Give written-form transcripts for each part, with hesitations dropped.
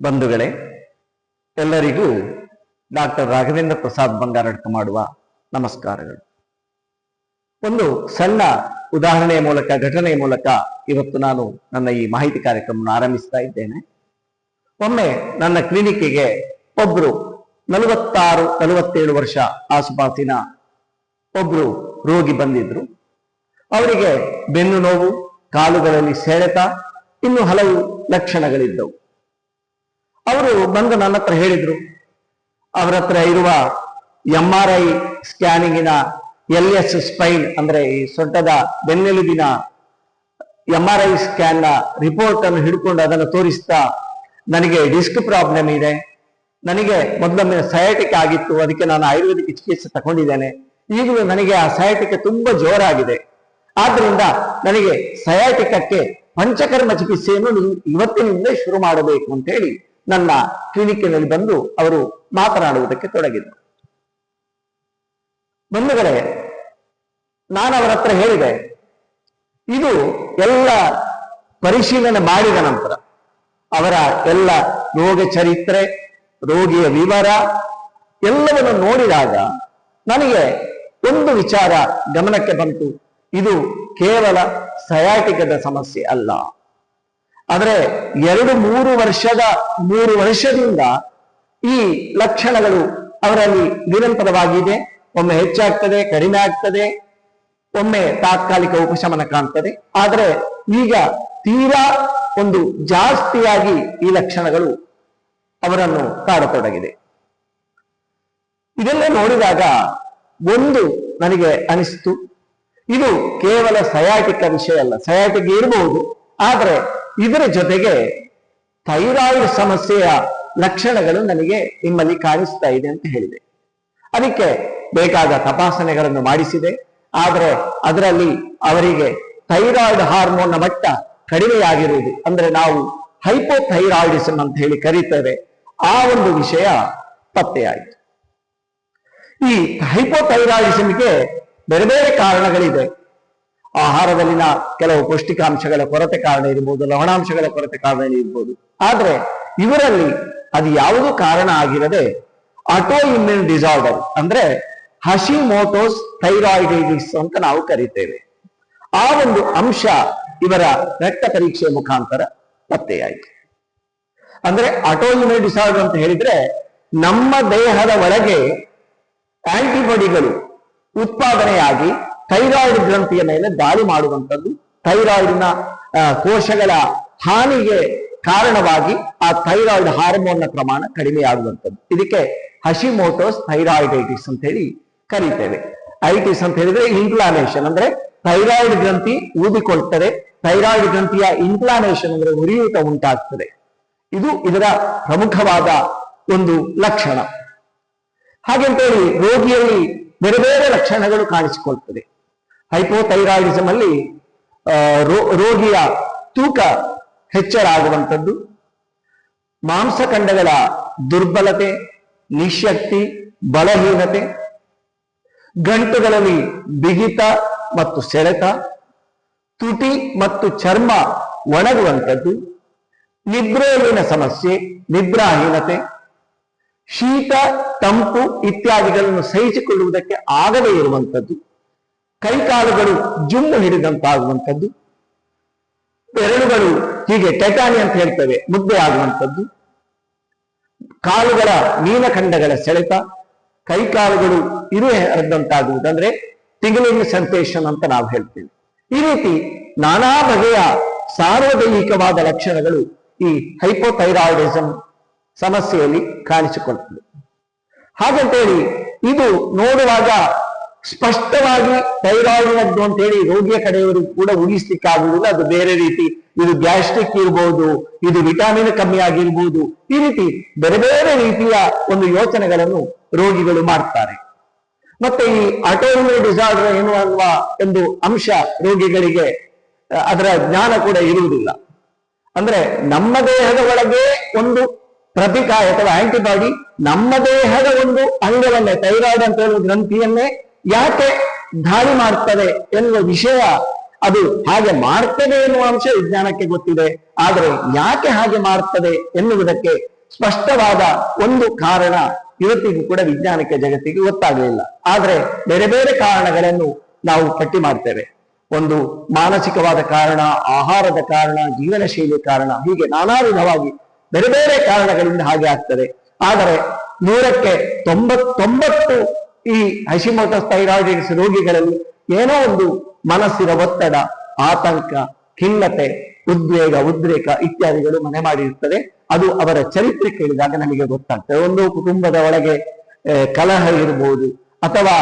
ಬಂಧುಗಳೇ, ಎಲ್ಲರಿಗೂ ಡಾಕ್ಟರ್ ರಾಘವೇಂದ್ರ ಪ್ರಸಾದ್ ಬಂಗಾರಡ್ಕ ಮಾಡುವ ನಮಸ್ಕಾರಗಳು. ಒಂದು ಸಣ್ಣ ಉದಾಹರಣೆಯ ಮೂಲಕ, ಘಟನೆಯ ಮೂಲಕ ಇವತ್ತು ನಾನು ನನ್ನ ಈ ಮಾಹಿತಿ ಕಾರ್ಯಕ್ರಮವನ್ನು ಆರಂಭಿಸ್ತಾ ಇದ್ದೇನೆ. ಒಮ್ಮೆ ನನ್ನ ಕ್ಲಿನಿಕ್ಕಿಗೆ ಒಬ್ರು 46-47 ವರ್ಷ ಆಸುಪಾಸಿನ ಒಬ್ರು ರೋಗಿ ಬಂದಿದ್ರು. ಅವರಿಗೆ ಬೆನ್ನು ನೋವು, ಕಾಲುಗಳಲ್ಲಿ ಸೆಳೆತ, ಇನ್ನು ಹಲವು ಲಕ್ಷಣಗಳಿದ್ದವು. ಅವರು ಬಂದು ನನ್ನ ಹತ್ರ ಹೇಳಿದ್ರು, ಅವರ ಹತ್ರ ಇರುವ MRI ಸ್ಕ್ಯಾನಿಂಗಿನ LS ಸ್ಪೈನ್ ಅಂದ್ರೆ ಈ ಸೊಂಟದ ಬೆನ್ನೆಲುಬಿನ MRI ಸ್ಕ್ಯಾನ್ ನ ರಿಪೋರ್ಟ್ ಅನ್ನು ಹಿಡ್ಕೊಂಡು ಅದನ್ನು ತೋರಿಸ್ತಾ, ನನಗೆ ಡಿಸ್ಕ್ ಪ್ರಾಬ್ಲಮ್ ಇದೆ, ನನಗೆ ಮೊದಲೊಮ್ಮೆ ಸಯಾಟಿಕ್ ಆಗಿತ್ತು, ಅದಕ್ಕೆ ನಾನು ಆಯುರ್ವೇದಿಕ್ ಚಿಕಿತ್ಸೆ ತಗೊಂಡಿದ್ದೇನೆ, ಈಗಲೂ ನನಗೆ ಆ ಸಯಾಟಿಕ್ ತುಂಬಾ ಜೋರಾಗಿದೆ, ಆದ್ರಿಂದ ನನಗೆ ಸಯಾಟಿಕಕ್ಕೆ ಪಂಚಕರ್ಮ ಚಿಕಿತ್ಸೆಯನ್ನು ಇವತ್ತಿನಿಂದ ಶುರು ಮಾಡಬೇಕು ಅಂತ ಹೇಳಿ ನನ್ನ ಕ್ಲಿನಿಕ್ಕಿನಲ್ಲಿ ಬಂದು ಅವರು ಮಾತನಾಡುವುದಕ್ಕೆ ತೊಡಗಿದರು. ಬಂಧುಗಳೇ, ನಾನು ಅವರ ಹತ್ರ ಹೇಳಿದೆ, ಇದು ಎಲ್ಲ ಪರಿಶೀಲನೆ ಮಾಡಿದ ನಂತರ ಅವರ ಎಲ್ಲ ರೋಗ ಚರಿತ್ರೆ, ರೋಗಿಯ ವಿವರ ಎಲ್ಲವನ್ನು ನೋಡಿದಾಗ ನನಗೆ ಒಂದು ವಿಚಾರ ಗಮನಕ್ಕೆ ಬಂತು. ಇದು ಕೇವಲ ಸಯಾಟಿಕದ ಸಮಸ್ಯೆ ಅಲ್ಲ, ಆದರೆ 2-3 ವರ್ಷದಿಂದ ಈ ಲಕ್ಷಣಗಳು ಅವರಲ್ಲಿ ನಿರಂತರವಾಗಿದೆ. ಒಮ್ಮೆ ಹೆಚ್ಚಾಗ್ತದೆ, ಕಡಿಮೆ ಆಗ್ತದೆ, ಒಮ್ಮೆ ತಾತ್ಕಾಲಿಕ ಉಪಶಮನ ಕಾಣ್ತದೆ, ಆದರೆ ಈಗ ತೀರಾ ಒಂದು ಜಾಸ್ತಿಯಾಗಿ ಈ ಲಕ್ಷಣಗಳು ಅವರನ್ನು ಕಾಡತೊಡಗಿದೆ. ಇದೆಲ್ಲ ನೋಡಿದಾಗ ಒಂದು ನನಗೆ ಅನಿಸ್ತು, ಇದು ಕೇವಲ ಸಯಾಟಿಕ ವಿಷಯ ಅಲ್ಲ. ಸಯಾಟಿಕ್ ಇರಬಹುದು, ಆದರೆ ಇದರ ಜೊತೆಗೆ ಥೈರಾಯ್ಡ್ ಸಮಸ್ಯೆಯ ಲಕ್ಷಣಗಳು ನನಗೆ ನಿಮ್ಮಲ್ಲಿ ಕಾಣಿಸ್ತಾ ಇದೆ ಅಂತ ಹೇಳಿದೆ. ಅದಕ್ಕೆ ಬೇಕಾದ ತಪಾಸಣೆಗಳನ್ನು ಮಾಡಿಸಿದೆ. ಆದರೆ ಅದರಲ್ಲಿ ಅವರಿಗೆ ಥೈರಾಯ್ಡ್ ಹಾರ್ಮೋನ್ನ ಮಟ್ಟ ಕಡಿಮೆಯಾಗಿರುವುದು, ಅಂದ್ರೆ ನಾವು ಹೈಪೋಥೈರಾಯ್ಡಿಸಮ್ ಅಂತ ಹೇಳಿ ಕರೀತೇವೆ, ಆ ಒಂದು ವಿಷಯ ಪತ್ತೆಯಾಯಿತು. ಈ ಹೈಪೋಥೈರಾಯ್ಡಿಸಮ್ಗೆ ಬೇರೆ ಬೇರೆ ಕಾರಣಗಳಿದೆ. ಆಹಾರದಲ್ಲಿನ ಕೆಲವು ಪೌಷ್ಟಿಕಾಂಶಗಳ ಕೊರತೆ ಕಾರಣ ಇರಬಹುದು, ಲವಣಾಂಶಗಳ ಕೊರತೆ ಕಾರಣ ಇರಬಹುದು. ಆದ್ರೆ ಇವರಲ್ಲಿ ಅದು ಯಾವುದೂ ಕಾರಣ ಆಗಿರದೆ ಆಟೋ ಇಮ್ಯೂನ್ ಡಿಸಾರ್ಡರ್ ಅಂದ್ರೆ ಹಶಿಮೋಟೋಸ್ ಥೈರಾಯ್ಡೈಟಿಸ್ ಅಂತ ನಾವು ಕರಿತೇವೆ, ಆ ಒಂದು ಅಂಶ ಇವರ ರಕ್ತ ಪರೀಕ್ಷೆಯ ಮುಖಾಂತರ ಪತ್ತೆಯಾಯಿತು. ಅಂದ್ರೆ ಆಟೋ ಇಮ್ಯೂನ್ ಡಿಸಾರ್ಡರ್ ಅಂತ ಹೇಳಿದ್ರೆ ನಮ್ಮ ದೇಹದ ಒಳಗೆ ಆಂಟಿಬಾಡಿಗಳು ಉತ್ಪಾದನೆಯಾಗಿ ಥೈರಾಯ್ಡ್ ಗ್ರಂಥಿಯ ಮೇಲೆ ದಾಳಿ ಮಾಡುವಂಥದ್ದು, ಥೈರಾಯ್ಡ್ನ ಕೋಶಗಳ ಹಾನಿಗೆ ಕಾರಣವಾಗಿ ಆ ಥೈರಾಯ್ಡ್ ಹಾರ್ಮೋನ್ನ ಪ್ರಮಾಣ ಕಡಿಮೆಯಾಗುವಂಥದ್ದು. ಇದಕ್ಕೆ ಹಶಿಮೋಟೋಸ್ ಥೈರಾಯ್ಡೈಟಿಸ್ ಅಂತ ಹೇಳಿ ಕರೀತೇವೆ. ಐಟಿಸ್ ಅಂತ ಹೇಳಿದ್ರೆ ಇನ್ಫ್ಲಾಮೇಷನ್, ಅಂದ್ರೆ ಥೈರಾಯ್ಡ್ ಗ್ರಂಥಿ ಊದಿಕೊಳ್ತದೆ, ಥೈರಾಯ್ಡ್ ಗ್ರಂಥಿಯ ಇನ್ಫ್ಲಾಮೇಷನ್ ಅಂದ್ರೆ ಉರಿಯೂತ ಉಂಟಾಗ್ತದೆ. ಇದು ಇದರ ಪ್ರಮುಖವಾದ ಒಂದು ಲಕ್ಷಣ. ಹಾಗೆಂತೇಳಿ ರೋಗಿಯಲ್ಲಿ ಬೇರೆ ಬೇರೆ ಲಕ್ಷಣಗಳು ಕಾಣಿಸಿಕೊಳ್ತದೆ. ಹೈಪೋಥೈರಾಯ್ಡಿಸಮ್ ಅಲ್ಲಿ ರೋಗಿಯ ತೂಕ ಹೆಚ್ಚಳ ಆಗುವಂಥದ್ದು, ಮಾಂಸಖಂಡಗಳ ದುರ್ಬಲತೆ, ನಿಶಕ್ತಿ, ಬಲಹೀನತೆ, ಗಂಟುಗಳಲ್ಲಿ ಬಿಗಿತ ಮತ್ತು ಸೆಳೆತ, ತುಟಿ ಮತ್ತು ಚರ್ಮ ಒಣಗುವಂಥದ್ದು, ನಿದ್ರೆಯಲ್ಲಿನ ಸಮಸ್ಯೆ, ನಿದ್ರಾಹೀನತೆ, ಶೀತ, ತಂಪು ಇತ್ಯಾದಿಗಳನ್ನು ಸಹಿಸಿಕೊಳ್ಳುವುದಕ್ಕೆ ಆಗದೇ ಇರುವಂಥದ್ದು, ಕೈಕಾಲುಗಳು ಜುಮ್ಮು ಹಿಡಿದಂತಾಗುವಂಥದ್ದು, ಬೆರಳುಗಳು ಹೀಗೆ ಟೆಟಾನಿ ಅಂತ ಹೇಳ್ತೇವೆ, ಮುದ್ದೆ ಆಗುವಂಥದ್ದು, ಕಾಲುಗಳ ಮೀನಖಂಡಗಳ ಸೆಳೆತ, ಕೈಕಾಲುಗಳು ಹರಿದಂತಾಗುವುದು ಅಂದ್ರೆ ಟಿಂಗ್ಲಿಂಗ್ ಸೆನ್ಸೇಷನ್ ಅಂತ ನಾವು ಹೇಳ್ತೇವೆ. ಈ ರೀತಿ ನಾನಾ ಬಗೆಯ ಸಾರ್ವಜನಿಕವಾದ ಲಕ್ಷಣಗಳು ಈ ಹೈಪೋಥೈರಾಯ್ಡಿಸಮ್ ಸಮಸ್ಯೆಯಲ್ಲಿ ಕಾಣಿಸಿಕೊಳ್ಳುತ್ತದೆ. ಹಾಗಂತೇಳಿ ಇದು ನೋಡುವಾಗ ಸ್ಪಷ್ಟವಾಗಿ ಥೈರಾಯ್ಡ್ನದ್ದು ಅಂತ ಹೇಳಿ ರೋಗಿಯ ಕಡೆಯವರು ಕೂಡ ಊಹಿಸ್ಲಿಕ್ಕಾಗುವುದಿಲ್ಲ. ಅದು ಬೇರೆ ರೀತಿ, ಇದು ಗ್ಯಾಸ್ಟ್ರಿಕ್ ಇರ್ಬೋದು, ಇದು ವಿಟಾಮಿನ್ ಕಮ್ಮಿ ಆಗಿರ್ಬೋದು, ಈ ರೀತಿ ಬೇರೆ ಬೇರೆ ರೀತಿಯ ಒಂದು ಯೋಚನೆಗಳನ್ನು ರೋಗಿಗಳು ಮಾಡ್ತಾರೆ. ಮತ್ತೆ ಈ ಆಟೋಇಮ್ಯೂನ್ ಡಿಸಾರ್ಡರ್ ಏನು ಅನ್ನುವ ಒಂದು ಅಂಶ ರೋಗಿಗಳಿಗೆ ಅದರ ಜ್ಞಾನ ಕೂಡ ಇರುವುದಿಲ್ಲ. ಅಂದ್ರೆ ನಮ್ಮ ದೇಹದ ಒಳಗೆ ಒಂದು ಪ್ರತಿಕಾಯ ಅಥವಾ ಆಂಟಿಬಾಡಿ ನಮ್ಮ ದೇಹದ ಒಂದು ಅಂಗವನ್ನೇ, ಥೈರಾಯ್ಡ್ ಅಂತ ಹೇಳುವ ಗ್ರಂಥಿಯನ್ನೇ ಯಾಕೆ ದಾಳಿ ಮಾಡ್ತದೆ ಎನ್ನುವ ವಿಷಯ ಅದು ಹಾಗೆ ಮಾಡ್ತದೆ ಎನ್ನುವ ಅಂಶ ವಿಜ್ಞಾನಕ್ಕೆ ಗೊತ್ತಿದೆ. ಆದರೆ ಯಾಕೆ ಹಾಗೆ ಮಾಡ್ತದೆ ಎನ್ನುವುದಕ್ಕೆ ಸ್ಪಷ್ಟವಾದ ಒಂದು ಕಾರಣ ಇವತ್ತಿಗೂ ಕೂಡ ವಿಜ್ಞಾನಕ್ಕೆ ಜಗತ್ತಿಗೆ ಗೊತ್ತಾಗಲಿಲ್ಲ. ಆದ್ರೆ ಬೇರೆ ಬೇರೆ ಕಾರಣಗಳನ್ನು ನಾವು ಪಟ್ಟಿ ಮಾಡ್ತೇವೆ. ಒಂದು ಮಾನಸಿಕವಾದ ಕಾರಣ, ಆಹಾರದ ಕಾರಣ, ಜೀವನ ಶೈಲಿ ಕಾರಣ, ಹೀಗೆ ನಾನಾ ವಿಧವಾಗಿ ಬೇರೆ ಬೇರೆ ಕಾರಣಗಳಿಂದ ಹಾಗೆ ಆಗ್ತದೆ. ಆದರೆ 100ಕ್ಕೆ 99 ಈ ಹಶಿಮೋಟೋಸ್ ಥೈರಾಯ್ಡಿಟಿಸ್ ರೋಗಿಗಳಲ್ಲಿ ಏನೋ ಒಂದು ಮನಸ್ಸಿನ ಒತ್ತಡ, ಆತಂಕ, ಖಿನ್ನತೆ, ಉದ್ವೇಗ, ಉದ್ರೇಕ ಇತ್ಯಾದಿಗಳು ಮನೆ ಮಾಡಿರುತ್ತದೆ. ಅದು ಅವರ ಚರಿತ್ರೆ ಕೇಳಿದಾಗ ನಮಗೆ ಗೊತ್ತಾಗ್ತದೆ. ಒಂದು ಕುಟುಂಬದ ಒಳಗೆ ಕಲಹ ಇರಬಹುದು, ಅಥವಾ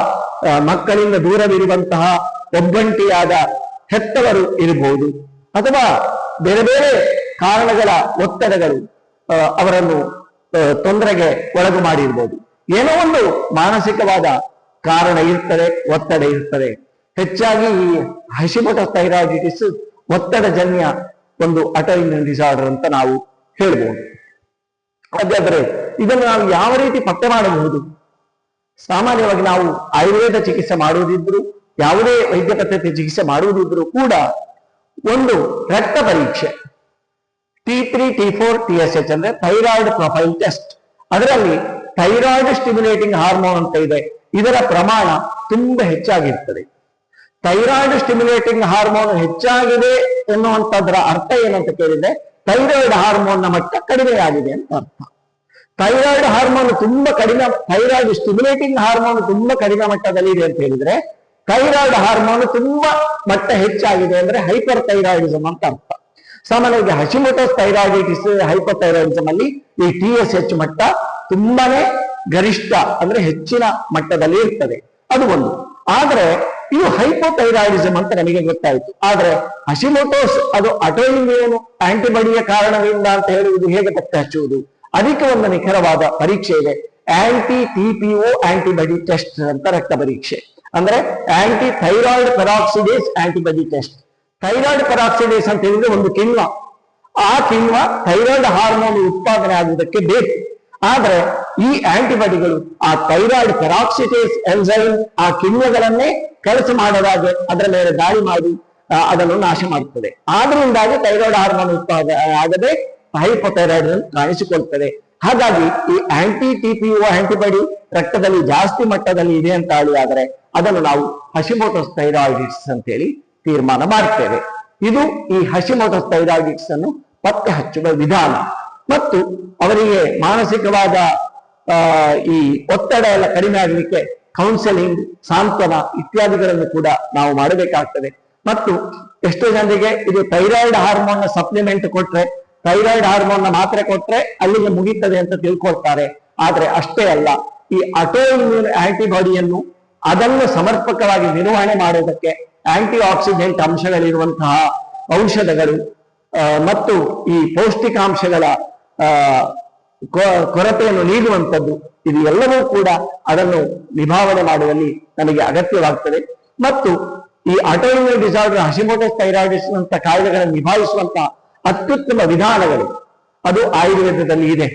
ಮಕ್ಕಳಿಂದ ದೂರವಿರುವಂತಹ ಒಬ್ಬಂಟಿಯಾದ ಹೆತ್ತವರು ಇರಬಹುದು, ಅಥವಾ ಬೇರೆ ಬೇರೆ ಕಾರಣಗಳ ಒತ್ತಡಗಳು ಅವರನ್ನು ತೊಂದರೆಗೆ ಒಳಗು ಮಾಡಿರ್ಬೋದು. ಏನೋ ಒಂದು ಮಾನಸಿಕವಾದ ಕಾರಣ ಇರ್ತದೆ, ಒತ್ತಡ ಇರ್ತದೆ. ಹೆಚ್ಚಾಗಿ ಈ ಹಶಿಮೋಟೋಸ್ ಥೈರಾಯ್ಡಿಟಿಸ್ ಒತ್ತಡಜನ್ಯ ಒಂದು ಆಟೋಇಮ್ಯೂನ್ ಡಿಸಾರ್ಡರ್ ಅಂತ ನಾವು ಹೇಳ್ಬೋದು. ಹಾಗಾದ್ರೆ ಇದನ್ನು ನಾವು ಯಾವ ರೀತಿ ಪತ್ತೆ ಮಾಡಬಹುದು? ಸಾಮಾನ್ಯವಾಗಿ ನಾವು ಆಯುರ್ವೇದ ಚಿಕಿತ್ಸೆ ಮಾಡುವುದಿದ್ರು, ಯಾವುದೇ ವೈದ್ಯ ಪದ್ಧತಿ ಚಿಕಿತ್ಸೆ ಮಾಡುವುದಿದ್ರು ಕೂಡ ಒಂದು ರಕ್ತ ಪರೀಕ್ಷೆ T3, T4, TSH ಅಂದ್ರೆ ಥೈರಾಯ್ಡ್ ಪ್ರೊಫೈಲ್ ಟೆಸ್ಟ್. ಅದರಲ್ಲಿ ಥೈರಾಯ್ಡ್ ಸ್ಟಿಮ್ಯುಲೇಟಿಂಗ್ ಹಾರ್ಮೋನ್ ಅಂತ ಇದೆ, ಇದರ ಪ್ರಮಾಣ ತುಂಬಾ ಹೆಚ್ಚಾಗಿರ್ತದೆ. ಥೈರಾಯ್ಡ್ ಸ್ಟಿಮ್ಯುಲೇಟಿಂಗ್ ಹಾರ್ಮೋನ್ ಹೆಚ್ಚಾಗಿದೆ ಎನ್ನುವಂತದ್ರ ಅರ್ಥ ಏನಂತ ಕೇಳಿದ್ರೆ ಥೈರಾಯ್ಡ್ ಹಾರ್ಮೋನ್ ನ ಮಟ್ಟ ಕಡಿಮೆ ಆಗಿದೆ ಅಂತ ಅರ್ಥ. ಥೈರಾಯ್ಡ್ ಹಾರ್ಮೋನ್ ತುಂಬಾ ಕಡಿಮೆ, ಥೈರಾಯ್ಡ್ ಸ್ಟಿಮ್ಯುಲೇಟಿಂಗ್ ಹಾರ್ಮೋನ್ ತುಂಬಾ ಕಡಿಮೆ ಮಟ್ಟದಲ್ಲಿ ಇದೆ ಅಂತ ಹೇಳಿದ್ರೆ ಥೈರಾಯ್ಡ್ ಹಾರ್ಮೋನ್ ತುಂಬಾ ಮಟ್ಟ ಹೆಚ್ಚಾಗಿದೆ ಅಂದ್ರೆ ಹೈಪರ್ ಥೈರಾಯ್ಡಿಸಮ್ ಅಂತ ಅರ್ಥ. ಸಾಮಾನ್ಯವಾಗಿ ಹಶಿಮೋಟೋಸ್ ಥೈರಾಯ್ಡಿಟಿಸ್, ಹೈಪರ್ ಥೈರಾಯ್ಡಿಸಮ್ ಅಲ್ಲಿ ಈ TSH ಮಟ್ಟ ತುಂಬಾನೇ ಗರಿಷ್ಠ ಅಂದ್ರೆ ಹೆಚ್ಚಿನ ಮಟ್ಟದಲ್ಲಿ ಇರ್ತದೆ. ಅದು ಒಂದು. ಆದ್ರೆ ಇದು ಹೈಪೋಥೈರಾಯ್ಡಿಸಮ್ ಅಂತ ನಮಗೆ ಗೊತ್ತಾಯಿತು. ಆದ್ರೆ ಹಶಿಮೋಟೋಸ್ ಅದು ಆಟೋಇಮ್ಯೂನ್ ಆಂಟಿಬಾಡಿಯ ಕಾರಣದಿಂದ ಅಂತ ಹೇಳುವುದು ಹೇಗೆ ಪತ್ತೆ ಹಚ್ಚುವುದು? ಅದಕ್ಕೆ ಒಂದು ನಿಖರವಾದ ಪರೀಕ್ಷೆ ಇದೆ, TPO ಆಂಟಿಬಾಡಿ ಟೆಸ್ಟ್ ಅಂತ ರಕ್ತ ಪರೀಕ್ಷೆ. ಅಂದ್ರೆ anti thyroid peroxidase antibody test. Thyroid peroxidase ಅಂತ ಹೇಳಿದ್ರೆ ಒಂದು ಕಿಣ್ವ, ಆ ಕಿಣ್ವ ಥೈರಾಯ್ಡ್ ಹಾರ್ಮೋನ್ ಉತ್ಪಾದನೆ ಆಗುವುದಕ್ಕೆ ಬೇಕು. ಆದ್ರೆ ಈ ಆಂಟಿಬಾಡಿಗಳು ಆ ಥೈರಾಯ್ಡ್ ಪೆರಾಕ್ಸಿಡೇಸ್ ಎನ್ಸೈಮ್ ಆ ಕಿಣ್ವಗಳನ್ನೇ ಕೆಲಸ ಮಾಡದಾಗೆ ಅದರ ಮೇಲೆ ದಾಳಿ ಮಾಡಿ ಅದನ್ನು ನಾಶ ಮಾಡುತ್ತದೆ. ಆದ್ರಿಂದಾಗಿ ಥೈರಾಯ್ಡ್ ಹಾರ್ಮೋನ್ ಉತ್ಪಾದನೆ ಆಗದೆ ಹೈಪೋಥೈರಾಯ್ಡ್ ಕಾಣಿಸಿಕೊಳ್ತದೆ. ಹಾಗಾಗಿ ಈ TPO ಆಂಟಿಬಾಡಿ ರಕ್ತದಲ್ಲಿ ಜಾಸ್ತಿ ಮಟ್ಟದಲ್ಲಿ ಇದೆ ಅಂತ ಹೇಳಿದ್ರೆ ಅದನ್ನು ನಾವು ಹಶಿಮೋಟೋಸ್ ಥೈರಾಯ್ಡಿಟಿಸ್ ಅಂತ ಹೇಳಿ ತೀರ್ಮಾನ ಮಾಡ್ತೇವೆ. ಇದು ಈ ಹಶಿಮೋಟೋಸ್ ಥೈರಾಯ್ಡಿಟಿಸ್ ಅನ್ನು ಪತ್ತೆ ಹಚ್ಚುವ ವಿಧಾನ. ಮತ್ತು ಅವರಿಗೆ ಮಾನಸಿಕವಾದ ಈ ಒತ್ತಡ ಎಲ್ಲ ಕಡಿಮೆ ಆಗಲಿಕ್ಕೆ ಕೌನ್ಸೆಲಿಂಗ್, ಸಾಂತ್ವನ ಇತ್ಯಾದಿಗಳನ್ನು ಕೂಡ ನಾವು ಮಾಡಬೇಕಾಗ್ತದೆ. ಮತ್ತು ಎಷ್ಟೋ ಜನರಿಗೆ ಇದು ಥೈರಾಯ್ಡ್ ಹಾರ್ಮೋನ್ ನ ಸಪ್ಲಿಮೆಂಟ್ ಕೊಟ್ರೆ, ಥೈರಾಯ್ಡ್ ಹಾರ್ಮೋನ್ ನ ಮಾತ್ರೆ ಕೊಟ್ರೆ ಅಲ್ಲಿಗೆ ಮುಗೀತದೆ ಅಂತ ತಿಳ್ಕೊಳ್ತಾರೆ. ಆದ್ರೆ ಅಷ್ಟೇ ಅಲ್ಲ, ಈ ಆಟೋಇಮ್ಯೂನ್ ಆಂಟಿಬಾಡಿಯನ್ನು ಅದನ್ನು ಸಮರ್ಪಕವಾಗಿ ನಿರ್ವಹಣೆ ಮಾಡುವುದಕ್ಕೆ ಆಂಟಿ ಆಕ್ಸಿಡೆಂಟ್ ಅಂಶಗಳಿರುವಂತಹ ಔಷಧಗಳು ಮತ್ತು ಈ ಪೌಷ್ಟಿಕಾಂಶಗಳ ಕೊರತೆಯನ್ನು ನೀಡುವಂಥದ್ದು, ಇದು ಎಲ್ಲವೂ ಕೂಡ ಅದನ್ನು ನಿಭಾವನೆ ಮಾಡುವಲ್ಲಿ ನಮಗೆ ಅಗತ್ಯವಾಗ್ತದೆ. ಮತ್ತು ಈ ಆಟೋಇಮ್ಯೂನ್ ಡಿಸಾರ್ಡರ್, ಹಶಿಮೋಟೋಸ್ ಥೈರಾಯ್ಡಿಟಿಸ್ ಅಂತ ಕಾಯಿಲೆಗಳನ್ನು ನಿಭಾಯಿಸುವಂತಹ ಅತ್ಯುತ್ತಮ ವಿಧಾನಗಳು ಅದು ಆಯುರ್ವೇದದಲ್ಲಿ ಇದೆ.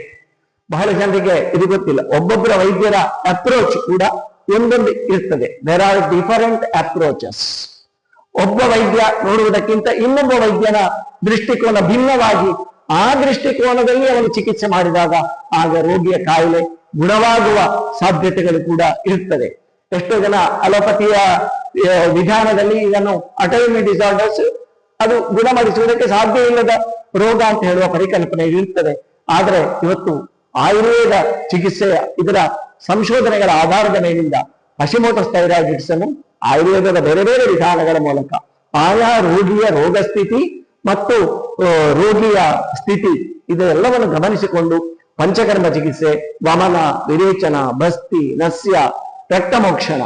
ಬಹಳ ಜನರಿಗೆ ಇದು ಗೊತ್ತಿಲ್ಲ. ಒಬ್ಬೊಬ್ಬರ ವೈದ್ಯರ ಅಪ್ರೋಚ್ ಕೂಡ ಒಂದೊಂದು ಇರ್ತದೆ. There are different approaches. ಒಬ್ಬ ವೈದ್ಯ ನೋಡುವುದಕ್ಕಿಂತ ಇನ್ನೊಬ್ಬ ವೈದ್ಯನ ದೃಷ್ಟಿಕೋನ ಭಿನ್ನವಾಗಿ, ಆ ದೃಷ್ಟಿಕೋನದಲ್ಲಿ ಅವನು ಚಿಕಿತ್ಸೆ ಮಾಡಿದಾಗ ಆಗ ರೋಗಿಯ ಕಾಯಿಲೆ ಗುಣವಾಗುವ ಸಾಧ್ಯತೆಗಳು ಕೂಡ ಇರ್ತದೆ. ಎಷ್ಟೋ ಜನ ಅಲೋಪತಿಯ ವಿಧಾನದಲ್ಲಿ ಇದನ್ನು ಆಟೋಇಮ್ಯೂನ್ ಡಿಸಾರ್ಡರ್ಸ್ ಅದು ಗುಣಪಡಿಸುವುದಕ್ಕೆ ಸಾಧ್ಯ ಇಲ್ಲದ ರೋಗ ಅಂತ ಹೇಳುವ ಪರಿಕಲ್ಪನೆ ಇರ್ತದೆ. ಆದ್ರೆ ಇವತ್ತು ಆಯುರ್ವೇದ ಚಿಕಿತ್ಸೆಯ ಇದರ ಸಂಶೋಧನೆಗಳ ಆಧಾರದ ಮೇಲಿಂದ ಹಶಿಮೋಟೋಸ್ ಥೈರಾಯ್ಡಿಟಿಸ್ ಅನ್ನು ಆಯುರ್ವೇದದ ಬೇರೆ ಬೇರೆ ವಿಧಾನಗಳ ಮೂಲಕ ಆಯಾ ರೋಗಿಯ ರೋಗ ಸ್ಥಿತಿ ಮತ್ತು ರೋಗಿಯ ಸ್ಥಿತಿ ಇದೆಲ್ಲವನ್ನು ಗಮನಿಸಿಕೊಂಡು ಪಂಚಕರ್ಮ ಚಿಕಿತ್ಸೆ, ವಮನ, ವಿರೇಚನ, ಬಸ್ತಿ, ನಸ್ಯ, ರಕ್ತಮೋಕ್ಷಣ,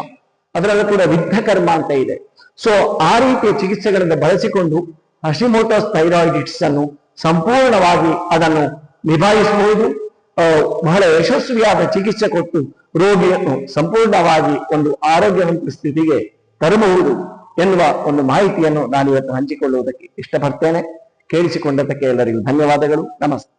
ಅದರಲ್ಲೂ ಕೂಡ ವಿದ್ಧಕರ್ಮ ಅಂತ ಇದೆ. ಸೊ ಆ ರೀತಿಯ ಚಿಕಿತ್ಸೆಗಳನ್ನು ಬಳಸಿಕೊಂಡು ಹಶಿಮೋಟೋಸ್ ಥೈರಾಯ್ಡಿಟಿಸ್ ಅನ್ನು ಸಂಪೂರ್ಣವಾಗಿ ಅದನ್ನು ನಿಭಾಯಿಸಬಹುದು. ಬಹಳ ಯಶಸ್ವಿಯಾದ ಚಿಕಿತ್ಸೆ ಕೊಟ್ಟು ರೋಗಿಯನ್ನು ಸಂಪೂರ್ಣವಾಗಿ ಒಂದು ಆರೋಗ್ಯವಂತ ಸ್ಥಿತಿಗೆ ತರಬಹುದು ಎನ್ನುವ ಒಂದು ಮಾಹಿತಿಯನ್ನು ನಾನು ಇವತ್ತು ಹಂಚಿಕೊಳ್ಳುವುದಕ್ಕೆ ಇಷ್ಟಪಡ್ತೇನೆ. ಕೇಳಿಸಿಕೊಂಡದಕ್ಕೆ ಎಲ್ಲರಿಗೂ ಧನ್ಯವಾದಗಳು. ನಮಸ್ತೆ.